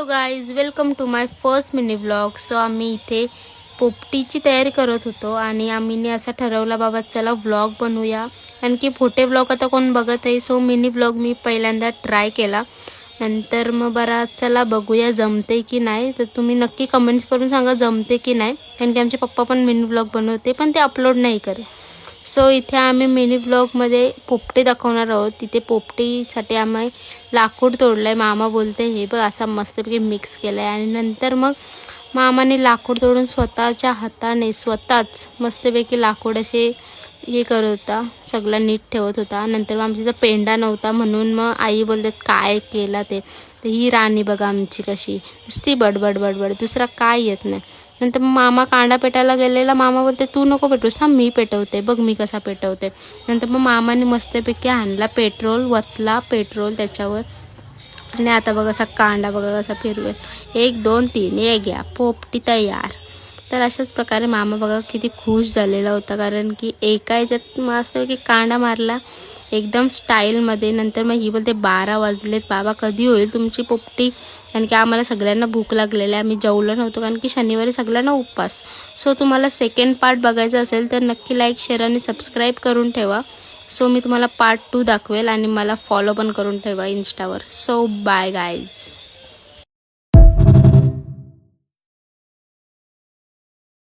Hello guys, welcome to my first mini vlog. So आम्ही इथे पोपटीची तयारी करत होतो आणि आम्ही असा ठरवला बाबा चला व्लॉग बनवूया. आणखी मोठे व्लॉग आता कोण बघत आहे, सो मिनी व्लॉग मी पहिल्यांदा ट्राय केला. नंतर मग बरा चला बघूया जमते की नाही. तर तुम्ही नक्की कमेंट्स करून सांगा जमते की नाही, कारण की आमचे पप्पा पण मिनी व्लॉग बनवते पण ते अपलोड नाही करत. सो इथे आम्ही मिनी व्लॉगमध्ये पोपटी दाखवणार आहोत. तिथे पोपटीसाठी आम्ही लाकूड तोडलं आहे. मामा बोलते हे बघ असा मस्तपैकी मिक्स केलं आहे. आणि नंतर मग मामाने लाकूड तोडून स्वतःच्या हाताने स्वतःच मस्तपैकी लाकूड असे हे करत होता, सगळा नीट ठेवत होता. नंतर मग आमच्या इथं पेंडा नव्हता म्हणून मग आई बोलतात काय केला ते. तर ही राणी बघा आमची कशी नुसती बडबड बडबड, दुसरा काय येत नाही. नंतर मामा कांदा पेटायला गेलेला. मामा बोलते तू नको पेटवूस, हा मी पेटवते, बघ मी कसा पेटवते. नंतर मग मामाने मस्तपैकी आणला पेट्रोल, वतला पेट्रोल त्याच्यावर. आणि आता बघा असा कांदा बघा कसा फिरवेल, 1 2 3 ये घ्या पोपटी तयार. तर अशाच प्रकारे मामा बघा किती खुश झालेला होता, कारण की एका ह्याच्यात मस्तपैकी कांदा मारला एकदम स्टाईलमध्ये. नंतर मग ही बोलते 12 वाजलेत बाबा, कधी होईल तुमची पोपटी. कारण की आम्हाला सगळ्यांना भूक लागलेली आहे, आम्ही जेवलो नव्हतो कारण की शनिवारी सगळ्यांना उपवास. सो तुम्हाला सेकंड पार्ट बघायचा असेल तर नक्की लाईक शेअर आणि सबस्क्राईब करून ठेवा. सो मी तुम्हाला पार्ट 2 दाखवेल आणि मला फॉलो पण करून ठेवा इंस्टावर. So bye guys.